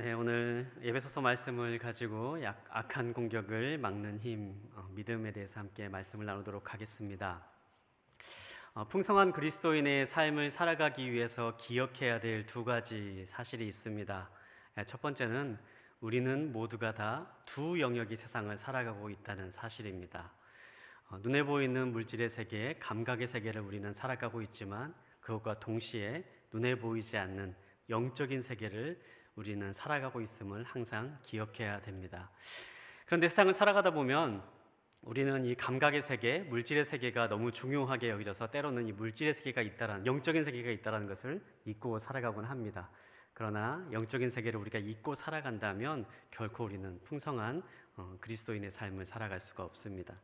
네, 오늘 에베소서 말씀을 가지고 악한 공격을 막는 힘, 믿음에 대해서 함께 말씀을 나누도록 하겠습니다. 풍성한 그리스도인의 삶을 살아가기 위해서 기억해야 될 두 가지 사실이 있습니다. 첫 번째는 우리는 모두가 다 두 영역의 세상을 살아가고 있다는 사실입니다. 눈에 보이는 물질의 세계, 감각의 세계를 우리는 살아가고 있지만 그것과 동시에 눈에 보이지 않는 영적인 세계를 우리는 살아가고 있음을 항상 기억해야 됩니다. 그런데 세상을 살아가다 보면 우리는 이 감각의 세계, 물질의 세계가 너무 중요하게 여겨져서 때로는 이 물질의 세계가 있다라는, 영적인 세계가 있다는 것을 잊고 살아가곤 합니다. 그러나 영적인 세계를 우리가 잊고 살아간다면 결코 우리는 풍성한 그리스도인의 삶을 살아갈 수가 없습니다.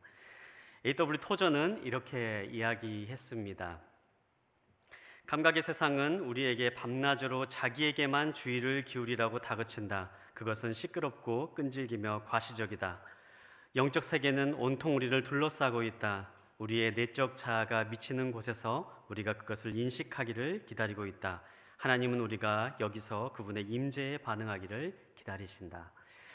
A.W. 토저는 이렇게 이야기했습니다. 감각의 세상은 우리에게 밤낮으로 자기에게만 주의를 기울이라고 다그친다. 그것은 시끄럽고 끈질기며 과시적이다. 영적 세계는 온통 우리를 둘러싸고 있다. 우리의 내적 자아가 미치는 곳에서 우리가 그것을 인식하기를 기다리고 있다. 하나님은 우리가 여기서 그분의 임재에 반응하기를 기다리신다.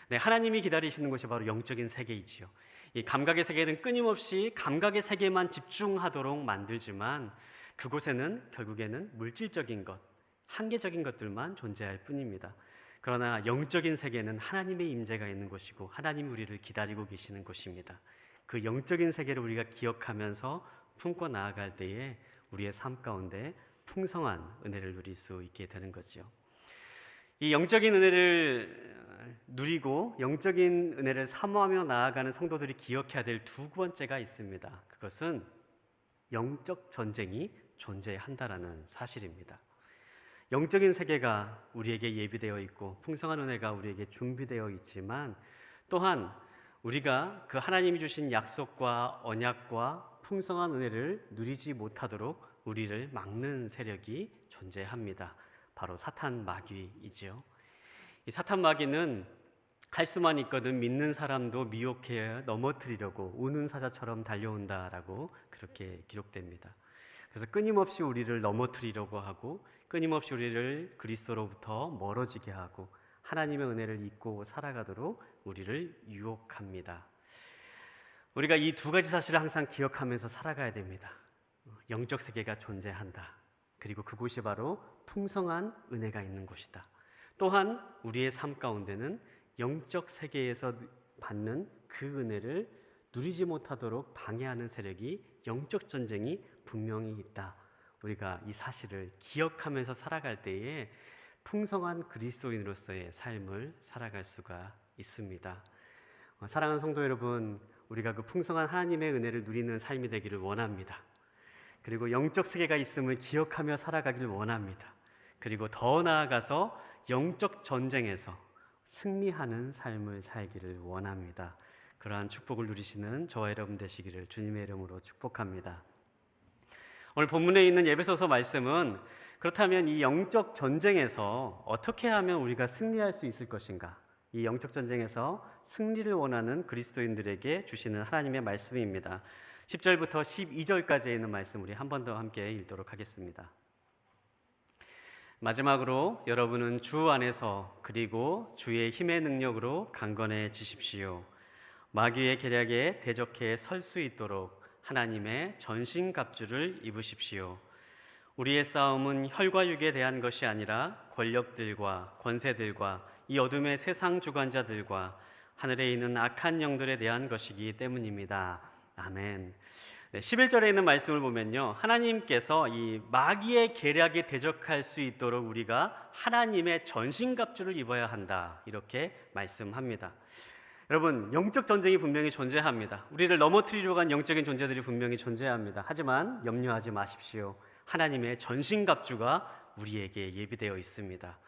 네, 하나님이 기다리시는 것이 바로 영적인 세계이지요. 이 감각의 세계는 끊임없이 감각의 세계만 집중하도록 만들지만 그곳에는 결국에는 물질적인 것, 한계적인 것들만 존재할 뿐입니다. 그러나 영적인 세계는 하나님의 임재가 있는 곳이고 하나님이 우리를 기다리고 계시는 곳입니다. 그 영적인 세계를 우리가 기억하면서 품고 나아갈 때에 우리의 삶 가운데 풍성한 은혜를 누릴 수 있게 되는 거죠. 이 영적인 은혜를 누리고 영적인 은혜를 사모하며 나아가는 성도들이 기억해야 될 두 번째가 있습니다. 그것은 영적 전쟁이 존재한다라는 사실입니다. 영적인 세계가 우리에게 예비되어 있고 풍성한 은혜가 우리에게 준비되어 있지만 또한 우리가 그 하나님이 주신 약속과 언약과 풍성한 은혜를 누리지 못하도록 우리를 막는 세력이 존재합니다. 바로 사탄 마귀이지요. 이 사탄 마귀는 할 수만 있거든 믿는 사람도 미혹해 넘어뜨리려고 우는 사자처럼 달려온다라고 그렇게 기록됩니다. 그래서 끊임없이 우리를 넘어뜨리려고 하고 끊임없이 우리를 그리스도로부터 멀어지게 하고 하나님의 은혜를 잊고 살아가도록 우리를 유혹합니다. 우리가 이 두 가지 사실을 항상 기억하면서 살아가야 됩니다. 영적 세계가 존재한다. 그리고 그곳이 바로 풍성한 은혜가 있는 곳이다. 또한 우리의 삶 가운데는 영적 세계에서 받는 그 은혜를 누리지 못하도록 방해하는 세력이 영적 전쟁이 분명히 있다. 우리가 이 사실을 기억하면서 살아갈 때에 풍성한 그리스도인으로서의 삶을 살아갈 수가 있습니다. 사랑하는 성도 여러분, 우리가 그 풍성한 하나님의 은혜를 누리는 삶이 되기를 원합니다. 그리고 영적 세계가 있음을 기억하며 살아가기를 원합니다. 그리고 더 나아가서 영적 전쟁에서 승리하는 삶을 살기를 원합니다. 그러한 축복을 누리시는 저와 여러분 되시기를 주님의 이름으로 축복합니다. 오늘 본문에 있는 에베소서 말씀은 그렇다면 이 영적 전쟁에서 어떻게 하면 우리가 승리할 수 있을 것인가? 이 영적 전쟁에서 승리를 원하는 그리스도인들에게 주시는 하나님의 말씀입니다. 10절부터 12절까지에 있는 말씀 우리 한 번 더 함께 읽도록 하겠습니다. 마지막으로 여러분은 주 안에서 그리고 주의 힘의 능력으로 강건해지십시오. 마귀의 계략에 대적해 설 수 있도록 하나님의 전신갑주를 입으십시오. 우리의 싸움은 혈과 육에 대한 것이 아니라 권력들과 권세들과 이 어둠의 세상 주관자들과 하늘에 있는 악한 영들에 대한 것이기 때문입니다. 아멘. 11절에 있는 말씀을 보면요, 하나님께서 이 마귀의 계략에 대적할 수 있도록 우리가 하나님의 전신갑주를 입어야 한다, 이렇게 말씀합니다. 여러분, 영적 전쟁이 분명히 존재합니다. 우리를 넘어뜨리려고 한 영적인 존재들이 분명히 존재합니다. 하지만 염려하지 마십시오. 하나님의 전신갑주가 우리에게 예비되어 있습니다.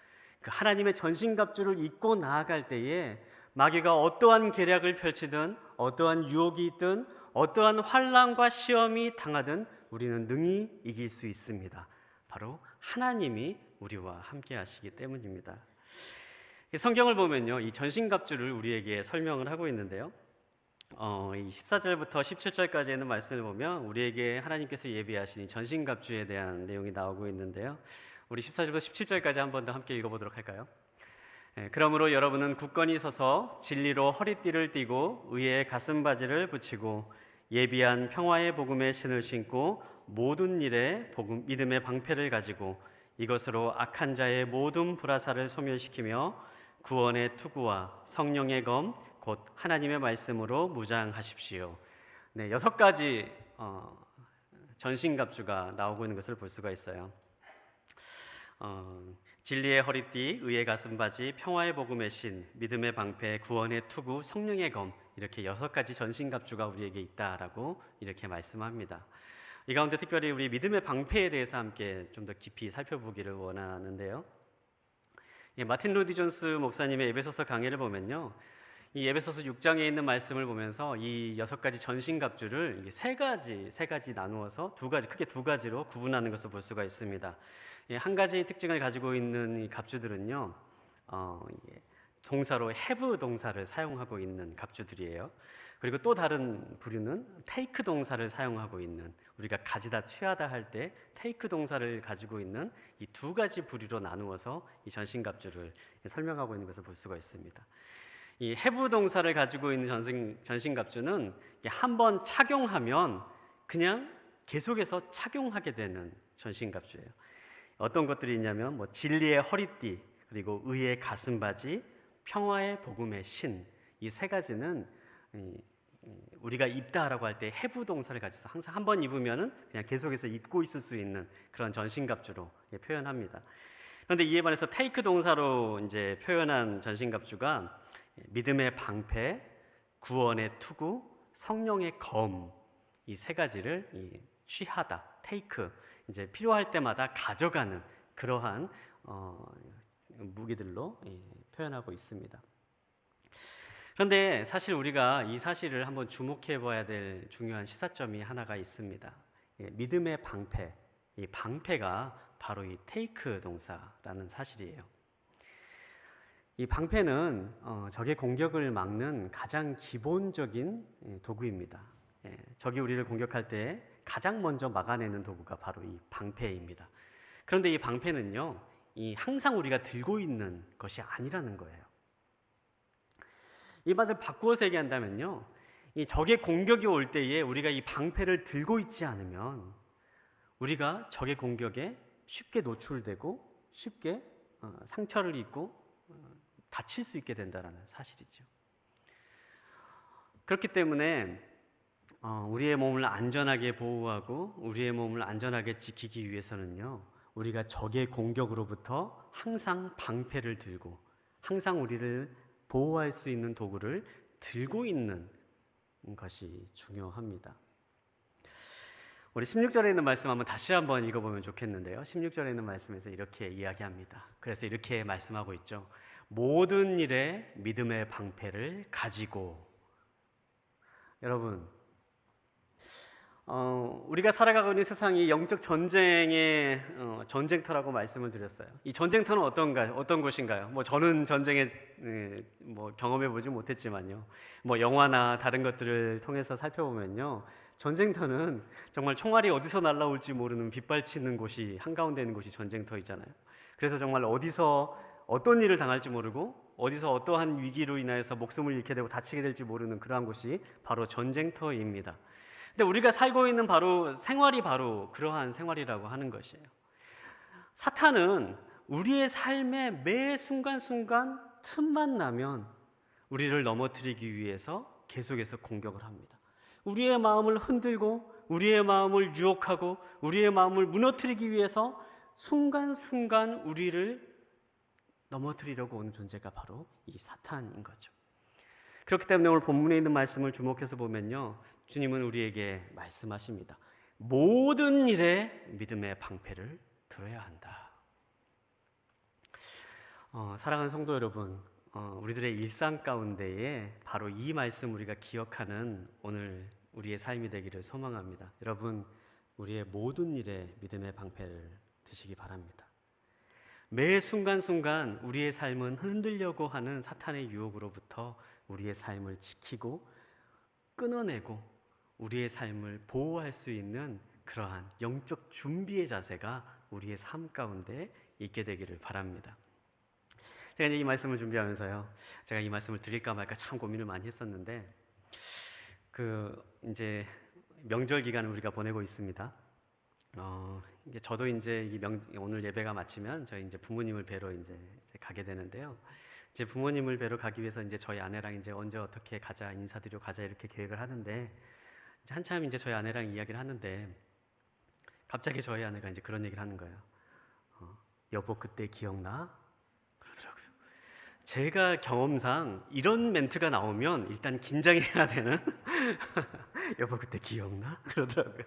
그 하나님의 전신갑주를 입고 나아갈 때에 마귀가 어떠한 계략을 펼치든 어떠한 유혹이 있든 어떠한 환난과 시험이 당하든 우리는 능히 이길 수 있습니다. 바로 하나님이 우리와 함께 하시기 때문입니다. 성경을 보면요, 이 전신갑주를 우리에게 설명을 하고 있는데요, 이 14절부터 17절까지 있는 말씀을 보면 우리에게 하나님께서 예비하신 이 전신갑주에 대한 내용이 나오고 있는데요, 우리 14절부터 17절까지 한 번 더 함께 읽어보도록 할까요? 그러므로 여러분은 굳건히 서서 진리로 허리띠를 띠고 의의 가슴바지를 붙이고 예비한 평화의 복음의 신을 신고 모든 일에 믿음의 방패를 가지고 이것으로 악한 자의 모든 불화살을 소멸시키며 구원의 투구와 성령의 검 곧 하나님의 말씀으로 무장하십시오. 네, 6가지 전신갑주가 나오고 있는 것을 볼 수가 있어요. 진리의 허리띠, 의의 가슴바지, 평화의 복음의 신, 믿음의 방패, 구원의 투구, 성령의 검, 이렇게 6가지 전신갑주가 우리에게 있다라고 이렇게 말씀합니다. 이 가운데 특별히 우리 믿음의 방패에 대해서 함께 좀 더 깊이 살펴보기를 원하는데요. 마틴 로디 존스 목사님의 에베소서 강해를 보면요, 이 에베소서 6장에 있는 말씀을 보면서 이 6가지 전신갑주를 세 가지 나누어서 크게 두 가지로 구분하는 것을 볼 수가 있습니다. 한 가지 특징을 가지고 있는 이 갑주들은요, 동사로 have 동사를 사용하고 있는 갑주들이에요. 그리고 또 다른 부류는 take 동사를 사용하고 있는, 우리가 가지다 취하다 할 때 take 동사를 가지고 있는 이 2가지 부류로 나누어서 이 전신갑주를 설명하고 있는 것을 볼 수가 있습니다. 이 have 동사를 가지고 있는 전신갑주는 한번 착용하면 그냥 계속해서 착용하게 되는 전신갑주예요. 어떤 것들이 있냐면 진리의 허리띠, 그리고 의의 가슴바지, 평화의 복음의 신, 이 3가지는 우리가 입다라고 할 때 have 동사를 가져서 항상 한번 입으면은 그냥 계속해서 입고 있을 수 있는 그런 전신갑주로 표현합니다. 그런데 이에 반해서 take 동사로 이제 표현한 전신갑주가 믿음의 방패, 구원의 투구, 성령의 검, 이 3가지를 취하다, take, 이제 필요할 때마다 가져가는 그러한 무기들로 표현하고 있습니다. 그런데 사실 우리가 이 사실을 한번 주목해 봐야 될 중요한 시사점이 하나가 있습니다. 믿음의 방패, 이 방패가 바로 이 take 동사라는 사실이에요. 이 방패는 적의 공격을 막는 가장 기본적인 도구입니다. 적이 우리를 공격할 때 가장 먼저 막아내는 도구가 바로 이 방패입니다. 그런데 이 방패는요, 항상 우리가 들고 있는 것이 아니라는 거예요. 이 맛을 바꾸어서 얘기한다면요, 이 적의 공격이 올 때에 우리가 이 방패를 들고 있지 않으면 우리가 적의 공격에 쉽게 노출되고 쉽게 상처를 입고 다칠 수 있게 된다는 사실이죠. 그렇기 때문에 우리의 몸을 안전하게 보호하고 우리의 몸을 안전하게 지키기 위해서는요, 우리가 적의 공격으로부터 항상 방패를 들고 항상 우리를 보호할 수 있는 도구를 들고 있는 것이 중요합니다. 우리 16절에 있는 말씀 다시 한번 읽어보면 좋겠는데요. 16절에 있는 말씀에서 이렇게 이야기합니다. 그래서 이렇게 말씀하고 있죠. 모든 일에 믿음의 방패를 가지고. 여러분, 우리가 살아가고 있는 세상이 영적 전쟁의 전쟁터라고 말씀을 드렸어요. 이 전쟁터는 어떤 곳인가요? 저는 전쟁에 경험해 보지 못했지만요. 영화나 다른 것들을 통해서 살펴보면요, 전쟁터는 정말 총알이 어디서 날아올지 모르는 빗발치는 곳이 한가운데 있는 곳이 전쟁터이잖아요. 그래서 정말 어디서 어떤 일을 당할지 모르고 어디서 어떠한 위기로 인하여서 목숨을 잃게 되고 다치게 될지 모르는 그러한 곳이 바로 전쟁터입니다. 근데 우리가 살고 있는 생활이 바로 그러한 생활이라고 하는 것이에요. 사탄은 우리의 삶의 매 순간순간 틈만 나면 우리를 넘어뜨리기 위해서 계속해서 공격을 합니다. 우리의 마음을 흔들고 우리의 마음을 유혹하고 우리의 마음을 무너뜨리기 위해서 순간순간 우리를 넘어뜨리려고 오는 존재가 바로 이 사탄인 거죠. 그렇기 때문에 오늘 본문에 있는 말씀을 주목해서 보면요, 주님은 우리에게 말씀하십니다. 모든 일에 믿음의 방패를 들어야 한다. 사랑하는 성도 여러분, 우리들의 일상 가운데에 바로 이 말씀 우리가 기억하는 오늘 우리의 삶이 되기를 소망합니다. 여러분, 우리의 모든 일에 믿음의 방패를 드시기 바랍니다. 매 순간순간 우리의 삶은 흔들려고 하는 사탄의 유혹으로부터 우리의 삶을 지키고 끊어내고 우리의 삶을 보호할 수 있는 그러한 영적 준비의 자세가 우리의 삶 가운데 있게 되기를 바랍니다. 제가 이제 이 말씀을 준비하면서요, 제가 이 말씀을 드릴까 말까 참 고민을 많이 했었는데, 이제 명절 기간을 우리가 보내고 있습니다. 이제 저도 이제 오늘 예배가 마치면 저희 이제 부모님을 뵈러 이제 가게 되는데요. 이제 부모님을 뵈러 가기 위해서 이제 저희 아내랑 이제 언제 어떻게 가자, 인사드리러 가자 이렇게 계획을 하는데, 이제 한참 이제 저희 아내랑 이야기를 하는데 갑자기 저희 아내가 이제 그런 얘기를 하는 거예요. 여보 그때 기억나? 그러더라고요. 제가 경험상 이런 멘트가 나오면 일단 긴장해야 되는 여보 그때 기억나? 그러더라고요.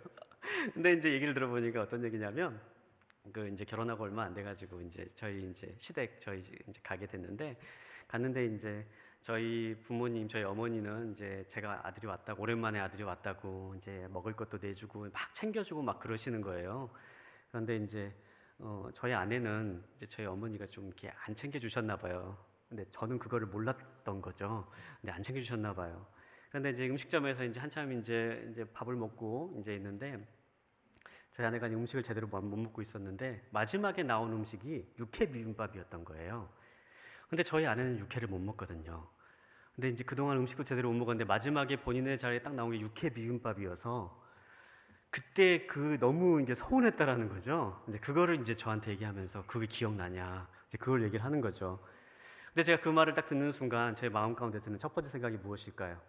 근데 이제 얘기를 들어보니까 어떤 얘기냐면, 이제 결혼하고 얼마 안 돼가지고 이제 저희 이제 시댁 저희 이제 가게 됐는데, 갔는데 이제 저희 부모님, 저희 어머니는 이제 제가 아들이 왔다고, 오랜만에 아들이 왔다고 이제 먹을 것도 내주고 막 챙겨주고 막 그러시는 거예요. 그런데 이제 저희 아내는 이제 저희 어머니가 좀 이렇게 안 챙겨주셨나 봐요. 근데 저는 그거를 몰랐던 거죠. 근데 안 챙겨주셨나 봐요. 그런데 이제 음식점에서 이제 한참 이제 밥을 먹고 이제 있는데, 저희 아내가 음식을 제대로 못 먹고 있었는데 마지막에 나온 음식이 육회 비빔밥이었던 거예요. 근데 저희 아내는 육회를 못 먹거든요. 근데 이제 그동안 음식도 제대로 못 먹었는데 마지막에 본인의 자리에 딱 나온 게 육회 비빔밥이어서 그때 너무 이제 서운했다라는 거죠. 이제 그거를 이제 저한테 얘기하면서 그게 기억나냐, 이제 그걸 얘기를 하는 거죠. 근데 제가 그 말을 딱 듣는 순간 제 마음 가운데 드는 첫 번째 생각이 무엇일까요?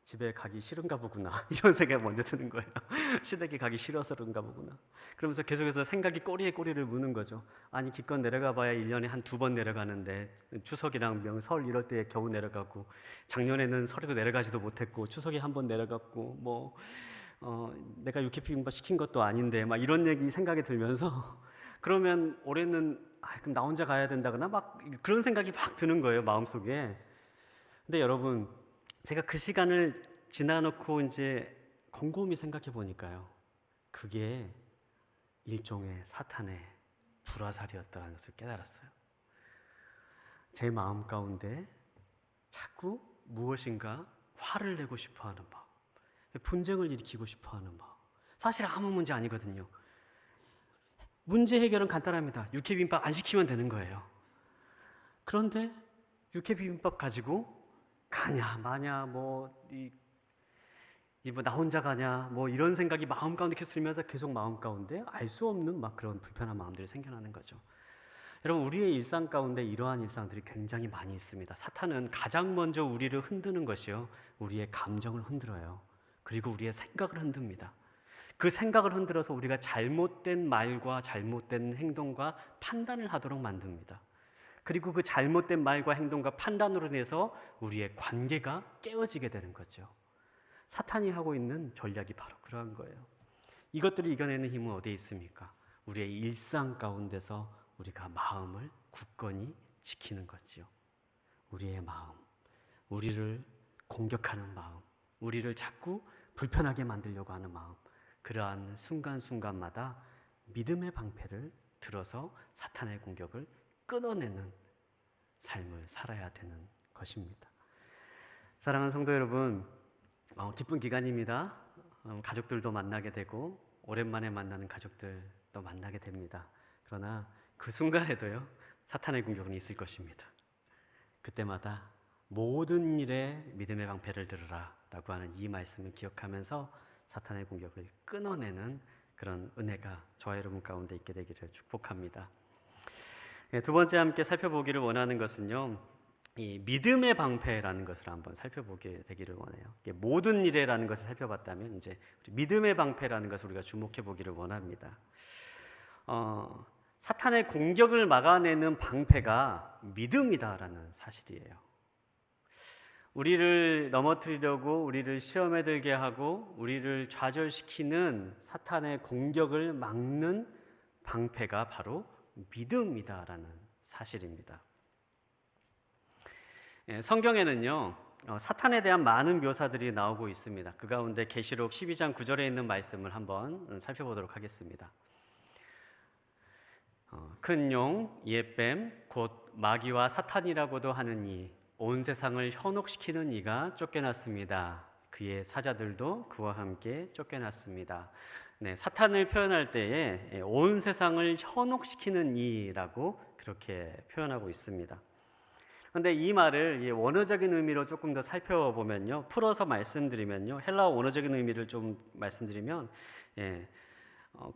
집에 가기 싫은가 보구나 이런 생각이 먼저 드는 거예요. 시댁에 가기 싫어서 그런가 보구나. 그러면서 계속해서 생각이 꼬리에 꼬리를 무는 거죠. 아니 기껏 내려가 봐야 1년에 한 2번 내려가는데, 추석이랑 설 이럴 때 겨우 내려가고, 작년에는 설에도 내려가지도 못했고 추석에 한 번 내려갔고, 내가 육회 비빔밥 시킨 것도 아닌데 막 이런 얘기 생각이 들면서, 그러면 올해는 그럼 나 혼자 가야 된다거나 막 그런 생각이 막 드는 거예요, 마음속에. 근데 여러분, 제가 그 시간을 지나놓고 이제 곰곰이 생각해 보니까요, 그게 일종의 사탄의 불화살이었다는 것을 깨달았어요. 제 마음 가운데 자꾸 무엇인가 화를 내고 싶어하는 마음, 분쟁을 일으키고 싶어하는 마음. 사실 아무 문제 아니거든요. 문제 해결은 간단합니다. 육회 비빔밥 안 시키면 되는 거예요. 그런데 육회 비빔밥 가지고 가냐 마냐, 나 혼자 가냐, 이런 생각이 마음 가운데 계속 들면서 계속 마음 가운데 알 수 없는 막 그런 불편한 마음들이 생겨나는 거죠. 여러분, 우리의 일상 가운데 이러한 일상들이 굉장히 많이 있습니다. 사탄은 가장 먼저 우리를 흔드는 것이요, 우리의 감정을 흔들어요. 그리고 우리의 생각을 흔듭니다. 그 생각을 흔들어서 우리가 잘못된 말과 잘못된 행동과 판단을 하도록 만듭니다. 그리고 그 잘못된 말과 행동과 판단으로 인해서 우리의 관계가 깨어지게 되는 거죠. 사탄이 하고 있는 전략이 바로 그러한 거예요. 이것들을 이겨내는 힘은 어디에 있습니까? 우리의 일상 가운데서 우리가 마음을 굳건히 지키는 거지요. 우리의 마음, 우리를 공격하는 마음, 우리를 자꾸 불편하게 만들려고 하는 마음, 그러한 순간순간마다 믿음의 방패를 들어서 사탄의 공격을 끊어내는 삶을 살아야 되는 것입니다. 사랑하는 성도 여러분, 기쁜 기간입니다. 가족들도 만나게 되고 오랜만에 만나는 가족들도 만나게 됩니다. 그러나 그 순간에도요, 사탄의 공격은 있을 것입니다. 그때마다 모든 일에 믿음의 방패를 들으라 라고 하는 이 말씀을 기억하면서 사탄의 공격을 끊어내는 그런 은혜가 저와 여러분 가운데 있게 되기를 축복합니다. 두 번째 함께 살펴보기를 원하는 것은요, 이 믿음의 방패라는 것을 한번 살펴보게 되기를 원해요. 모든 일에라는 것을 살펴봤다면 이제 믿음의 방패라는 것을 우리가 주목해 보기를 원합니다. 사탄의 공격을 막아내는 방패가 믿음이다라는 사실이에요. 우리를 넘어뜨리려고, 우리를 시험에 들게 하고 우리를 좌절시키는 사탄의 공격을 막는 방패가 바로 믿음이다라는 사실입니다. 성경에는요, 사탄에 대한 많은 묘사들이 나오고 있습니다. 그 가운데 계시록 12장 9절에 있는 말씀을 한번 살펴보도록 하겠습니다. 큰 용, 옛뱀, 곧 마귀와 사탄이라고도 하는 이, 온 세상을 현혹시키는 이가 쫓겨났습니다. 그의 사자들도 그와 함께 쫓겨났습니다. 네, 사탄을 표현할 때에 온 세상을 현혹시키는 이라고 그렇게 표현하고 있습니다. 그런데 이 말을 원어적인 의미로 조금 더 살펴보면요, 풀어서 말씀드리면요, 헬라어 원어적인 의미를 좀 말씀드리면,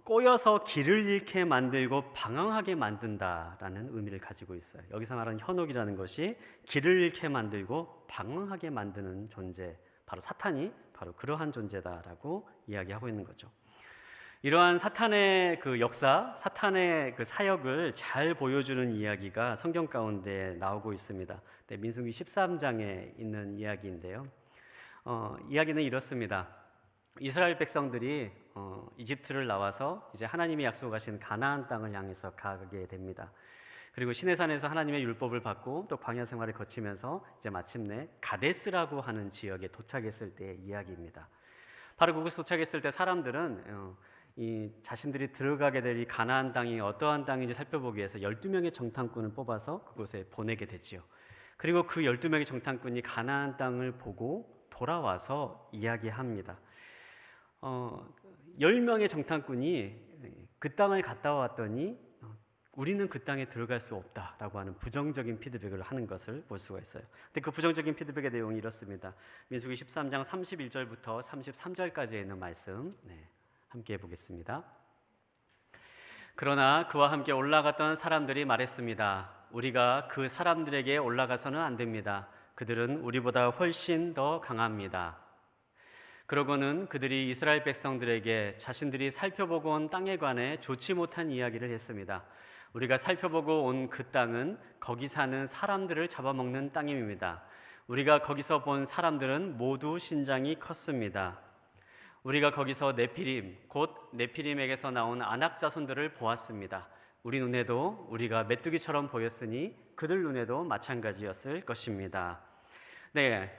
꼬여서 길을 잃게 만들고 방황하게 만든다라는 의미를 가지고 있어요. 여기서 말하는 현혹이라는 것이 길을 잃게 만들고 방황하게 만드는 존재, 바로 사탄이 바로 그러한 존재다라고 이야기하고 있는 거죠. 이러한 사탄의 그 역사, 사탄의 그 사역을 잘 보여주는 이야기가 성경 가운데 나오고 있습니다. 네, 민수기 13장에 있는 이야기인데요. 이야기는 이렇습니다. 이스라엘 백성들이 이집트를 나와서 이제 하나님이 약속하신 가나안 땅을 향해서 가게 됩니다. 그리고 시내산에서 하나님의 율법을 받고 또 광야 생활을 거치면서 이제 마침내 가데스라고 하는 지역에 도착했을 때의 이야기입니다. 바로 그곳에 도착했을 때 사람들은 이 자신들이 들어가게 될 이 가나안 땅이 어떠한 땅인지 살펴보기 위해서 12명의 정탐꾼을 뽑아서 그곳에 보내게 되지요. 그리고 그 12명의 정탐꾼이 가나안 땅을 보고 돌아와서 이야기합니다. 10명의 정탐꾼이 그 땅을 갔다 왔더니 우리는 그 땅에 들어갈 수 없다라고 하는 부정적인 피드백을 하는 것을 볼 수가 있어요. 근데 그 부정적인 피드백의 내용이 이렇습니다. 민수기 13장 31절부터 33절까지에 있는 말씀, 함께 해보겠습니다. 그러나 그와 함께 올라갔던 사람들이 말했습니다. 우리가 그 사람들에게 올라가서는 안 됩니다. 그들은 우리보다 훨씬 더 강합니다. 그러고는 그들이 이스라엘 백성들에게 자신들이 살펴보고 온 땅에 관해 좋지 못한 이야기를 했습니다. 우리가 살펴보고 온 그 땅은 거기 사는 사람들을 잡아먹는 땅입니다. 우리가 거기서 본 사람들은 모두 신장이 컸습니다. 우리가 거기서 네피림, 곧 네피림에게서 나온 아낙 자손들을 보았습니다. 우리 눈에도 우리가 메뚜기처럼 보였으니 그들 눈에도 마찬가지였을 것입니다. 네,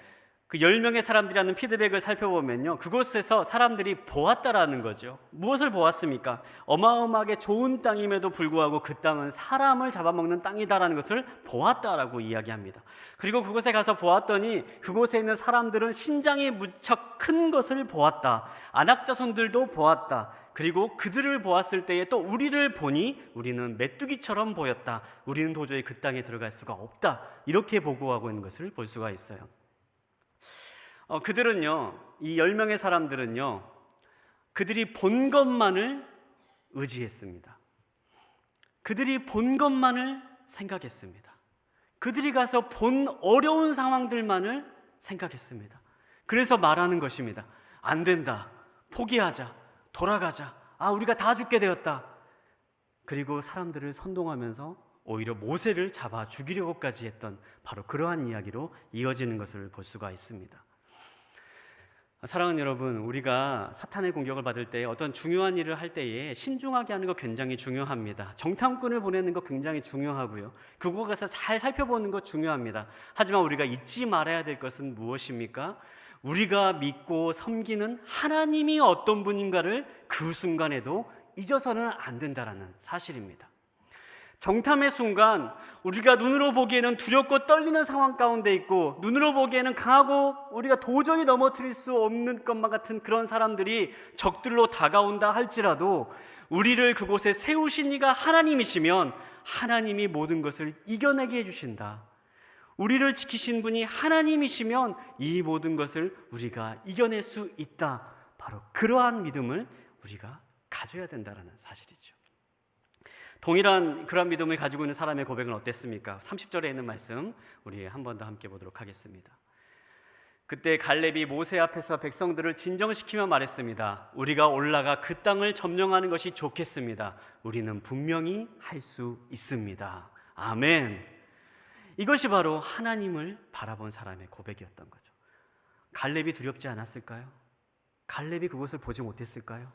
그 10명의 사람들이라는 피드백을 살펴보면요, 그곳에서 사람들이 보았다라는 거죠. 무엇을 보았습니까? 어마어마하게 좋은 땅임에도 불구하고 그 땅은 사람을 잡아먹는 땅이다라는 것을 보았다라고 이야기합니다. 그리고 그곳에 가서 보았더니 그곳에 있는 사람들은 신장이 무척 큰 것을 보았다. 아낙 자손들도 보았다. 그리고 그들을 보았을 때에 또 우리를 보니 우리는 메뚜기처럼 보였다. 우리는 도저히 그 땅에 들어갈 수가 없다. 이렇게 보고하고 있는 것을 볼 수가 있어요. 그들은요, 이 10명의 사람들은요, 그들이 본 것만을 의지했습니다. 그들이 본 것만을 생각했습니다. 그들이 가서 본 어려운 상황들만을 생각했습니다. 그래서 말하는 것입니다. 안 된다, 포기하자, 돌아가자, 우리가 다 죽게 되었다. 그리고 사람들을 선동하면서 오히려 모세를 잡아 죽이려고까지 했던 바로 그러한 이야기로 이어지는 것을 볼 수가 있습니다. 사랑하는 여러분, 우리가 사탄의 공격을 받을 때 어떤 중요한 일을 할 때에 신중하게 하는 거 굉장히 중요합니다. 정탐꾼을 보내는 거 굉장히 중요하고요. 그곳 가서 잘 살펴보는 거 중요합니다. 하지만 우리가 잊지 말아야 될 것은 무엇입니까? 우리가 믿고 섬기는 하나님이 어떤 분인가를 그 순간에도 잊어서는 안 된다는 사실입니다. 정탐의 순간 우리가 눈으로 보기에는 두렵고 떨리는 상황 가운데 있고 눈으로 보기에는 강하고 우리가 도저히 넘어뜨릴 수 없는 것만 같은 그런 사람들이 적들로 다가온다 할지라도 우리를 그곳에 세우신 이가 하나님이시면 하나님이 모든 것을 이겨내게 해주신다. 우리를 지키신 분이 하나님이시면 이 모든 것을 우리가 이겨낼 수 있다. 바로 그러한 믿음을 우리가 가져야 된다는 사실이죠. 동일한 그런 믿음을 가지고 있는 사람의 고백은 어땠습니까? 30절에 있는 말씀 우리 한 번 더 함께 보도록 하겠습니다. 그때 갈렙이 모세 앞에서 백성들을 진정시키며 말했습니다. 우리가 올라가 그 땅을 점령하는 것이 좋겠습니다. 우리는 분명히 할 수 있습니다. 아멘. 이것이 바로 하나님을 바라본 사람의 고백이었던 거죠. 갈렙이 두렵지 않았을까요? 갈렙이 그것을 보지 못했을까요?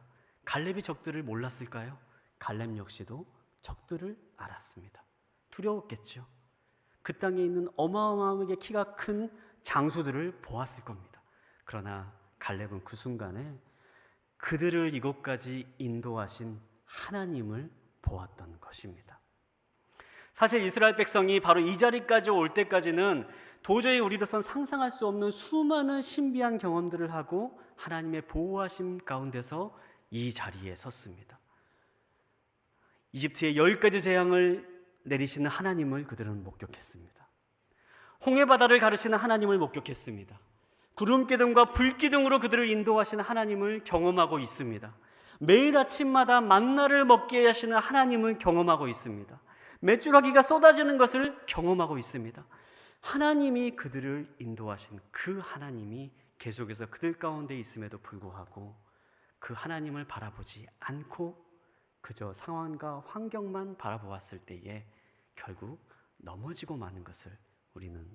갈렙이 적들을 몰랐을까요? 갈렙 역시도 적들을 알았습니다. 두려웠겠죠. 그 땅에 있는 어마어마하게 키가 큰 장수들을 보았을 겁니다. 그러나 갈렙은 그 순간에 그들을 이곳까지 인도하신 하나님을 보았던 것입니다. 사실 이스라엘 백성이 바로 이 자리까지 올 때까지는 도저히 우리로선 상상할 수 없는 수많은 신비한 경험들을 하고 하나님의 보호하심 가운데서 이 자리에 섰습니다. 이집트의 10가지 재앙을 내리시는 하나님을 그들은 목격했습니다. 홍해바다를 가르치는 하나님을 목격했습니다. 구름기둥과 불기둥으로 그들을 인도하시는 하나님을 경험하고 있습니다. 매일 아침마다 만나를 먹게 하시는 하나님을 경험하고 있습니다. 메추라기가 쏟아지는 것을 경험하고 있습니다. 하나님이 그들을 인도하신 그 하나님이 계속해서 그들 가운데 있음에도 불구하고 그 하나님을 바라보지 않고 그저 상황과 환경만 바라보았을 때에 결국 넘어지고 마는 것을 우리는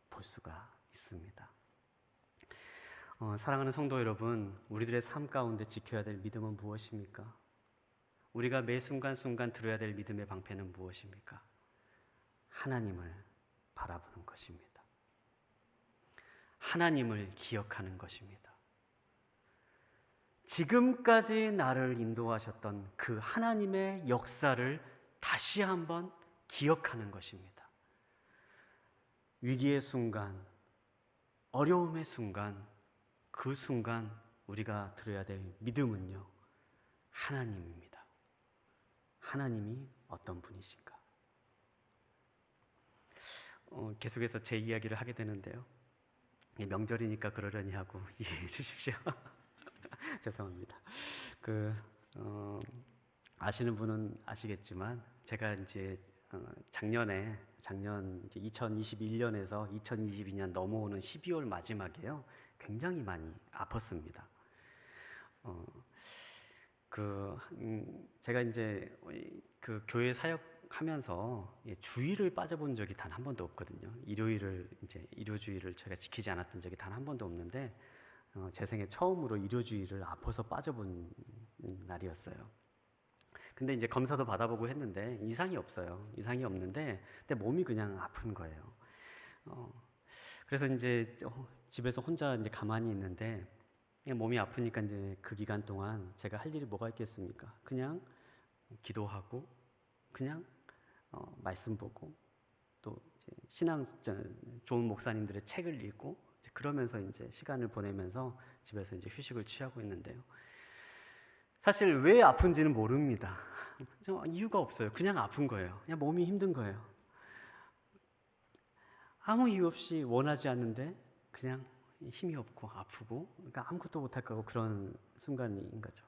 볼 수가 있습니다. 사랑하는 성도 여러분, 우리들의 삶 가운데 지켜야 될 믿음은 무엇입니까? 우리가 매 순간순간 들어야 될 믿음의 방패는 무엇입니까? 하나님을 바라보는 것입니다. 하나님을 기억하는 것입니다. 지금까지 나를 인도하셨던 그 하나님의 역사를 다시 한번 기억하는 것입니다. 위기의 순간, 어려움의 순간, 그 순간 우리가 들어야 될 믿음은요, 하나님입니다. 하나님이 어떤 분이신가? 계속해서 제 이야기를 하게 되는데요. 명절이니까 그러려니 하고 이해해 주십시오. 죄송합니다. 아시는 분은 아시겠지만 제가 이제 작년 2021년에서 2022년 넘어오는 12월 마지막에요. 굉장히 많이 아팠습니다. 제가 이제 그 교회 사역하면서 주일을 빠져본 적이 단 한 번도 없거든요. 일요주일을 제가 지키지 않았던 적이 단 한 번도 없는데 제 생애 처음으로 일요주일을 아파서 빠져본 날이었어요. 근데 이제 검사도 받아보고 했는데 이상이 없어요. 이상이 없는데 근데 몸이 그냥 아픈 거예요. 그래서 이제 집에서 혼자 이제 가만히 있는데 그냥 몸이 아프니까 이제 그 기간 동안 제가 할 일이 뭐가 있겠습니까? 그냥 기도하고 그냥 말씀 보고 또 이제 좋은 목사님들의 책을 읽고 그러면서 이제 시간을 보내면서 집에서 이제 휴식을 취하고 있는데요. 사실 왜 아픈지는 모릅니다. 이유가 없어요. 그냥 아픈 거예요. 그냥 몸이 힘든 거예요. 아무 이유 없이 원하지 않는데 그냥 힘이 없고 아프고 그러니까 아무것도 못할 거고 그런 순간인 거죠.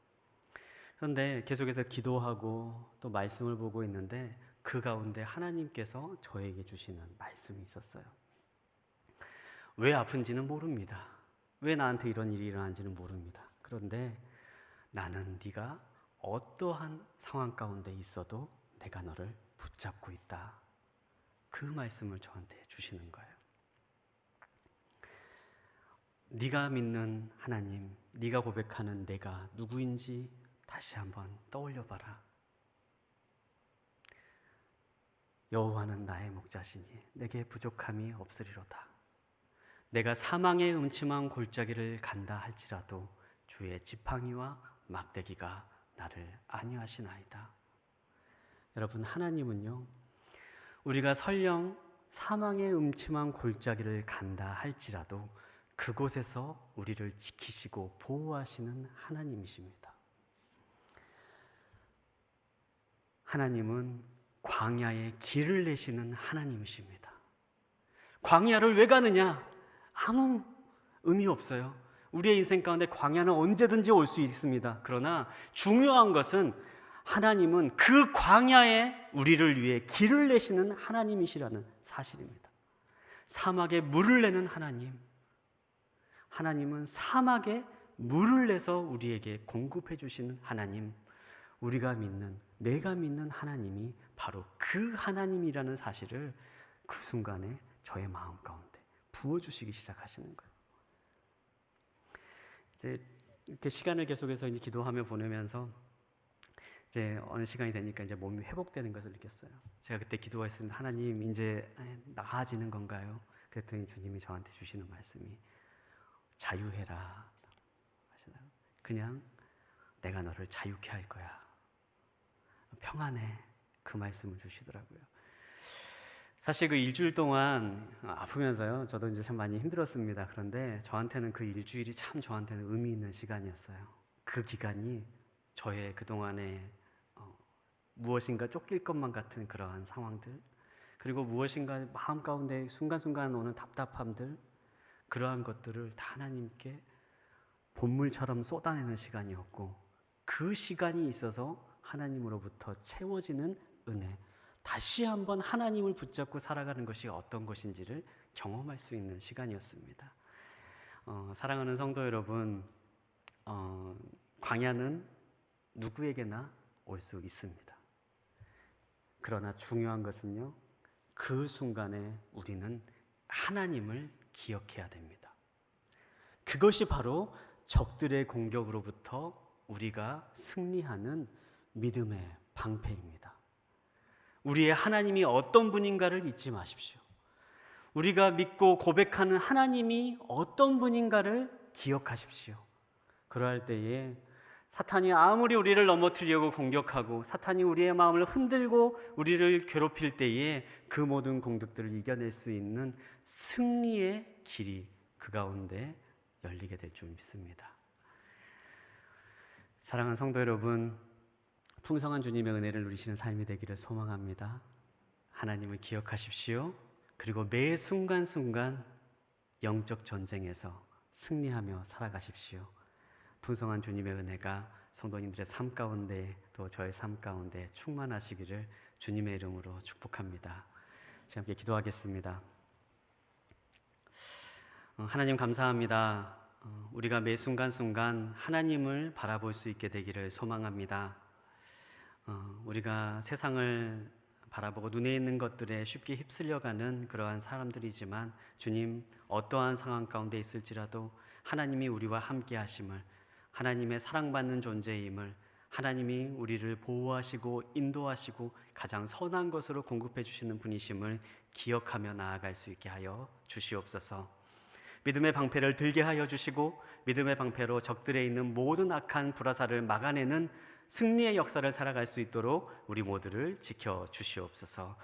그런데 계속해서 기도하고 또 말씀을 보고 있는데 그 가운데 하나님께서 저에게 주시는 말씀이 있었어요. 왜 아픈지는 모릅니다. 왜 나한테 이런 일이 일어난지는 모릅니다. 그런데 나는 네가 어떠한 상황 가운데 있어도 내가 너를 붙잡고 있다. 그 말씀을 저한테 주시는 거예요. 네가 믿는 하나님, 네가 고백하는 내가 누구인지 다시 한번 떠올려봐라. 여호와는 나의 목자시니 내게 부족함이 없으리로다. 내가 사망의 음침한 골짜기를 간다 할지라도 주의 지팡이와 막대기가 나를 안위하시나이다. 여러분, 하나님은요, 우리가 설령 사망의 음침한 골짜기를 간다 할지라도 그곳에서 우리를 지키시고 보호하시는 하나님이십니다. 하나님은 광야에 길을 내시는 하나님이십니다. 광야를 왜 가느냐? 아무 의미 없어요. 우리의 인생 가운데 광야는 언제든지 올 수 있습니다. 그러나 중요한 것은 하나님은 그 광야에 우리를 위해 길을 내시는 하나님이시라는 사실입니다. 사막에 물을 내는 하나님, 하나님은 사막에 물을 내서 우리에게 공급해 주시는 하나님, 우리가 믿는, 내가 믿는 하나님이 바로 그 하나님이라는 사실을 그 순간에 저의 마음 가운데 부어주시기 시작하시는 거예요. 이제 이렇게 시간을 계속해서 이제 기도하며 보내면서 이제 어느 시간이 되니까 이제 몸이 회복되는 것을 느꼈어요. 제가 그때 기도했습니다. 하나님, 이제 나아지는 건가요? 그랬더니 주님이 저한테 주시는 말씀이 자유해라 하시나요? 그냥 내가 너를 자유케 할 거야. 평안해. 그 말씀을 주시더라고요. 사실 그 일주일 동안 아프면서요, 저도 이제 참 많이 힘들었습니다. 그런데 저한테는 그 일주일이 참 저한테는 의미 있는 시간이었어요. 그 기간이 저의 그동안의 무엇인가 쫓길 것만 같은 그러한 상황들, 그리고 무엇인가 마음 가운데 순간순간 오는 답답함들, 그러한 것들을 다 하나님께 본물처럼 쏟아내는 시간이었고, 그 시간이 있어서 하나님으로부터 채워지는 은혜, 다시 한번 하나님을 붙잡고 살아가는 것이 어떤 것인지를 경험할 수 있는 시간이었습니다. 사랑하는 성도 여러분, 광야는 누구에게나 올 수 있습니다. 그러나 중요한 것은요, 그 순간에 우리는 하나님을 기억해야 됩니다. 그것이 바로 적들의 공격으로부터 우리가 승리하는 믿음의 방패입니다. 우리의 하나님이 어떤 분인가를 잊지 마십시오. 우리가 믿고 고백하는 하나님이 어떤 분인가를 기억하십시오. 그러할 때에 사탄이 아무리 우리를 넘어뜨리려고 공격하고 사탄이 우리의 마음을 흔들고 우리를 괴롭힐 때에 그 모든 공격들을 이겨낼 수 있는 승리의 길이 그 가운데 열리게 될 줄 믿습니다. 사랑하는 성도 여러분, 풍성한 주님의 은혜를 누리시는 삶이 되기를 소망합니다. 하나님을 기억하십시오. 그리고 매 순간순간 영적 전쟁에서 승리하며 살아가십시오. 풍성한 주님의 은혜가 성도님들의 삶 가운데 또 저의 삶 가운데 충만하시기를 주님의 이름으로 축복합니다. 함께 기도하겠습니다. 하나님 감사합니다. 우리가 매 순간순간 하나님을 바라볼 수 있게 되기를 소망합니다. 우리가 세상을 바라보고 눈에 있는 것들에 쉽게 휩쓸려가는 그러한 사람들이지만 주님, 어떠한 상황 가운데 있을지라도 하나님이 우리와 함께 하심을, 하나님의 사랑받는 존재임을, 하나님이 우리를 보호하시고 인도하시고 가장 선한 것으로 공급해 주시는 분이심을 기억하며 나아갈 수 있게 하여 주시옵소서. 믿음의 방패를 들게 하여 주시고 믿음의 방패로 적들에 있는 모든 악한 불화살을 막아내는 승리의 역사를 살아갈 수 있도록 우리 모두를 지켜 주시옵소서.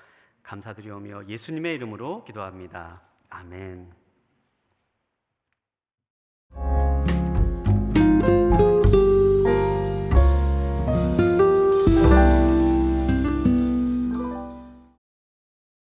감사드리오며 예수님의 이름으로 기도합니다. 아멘.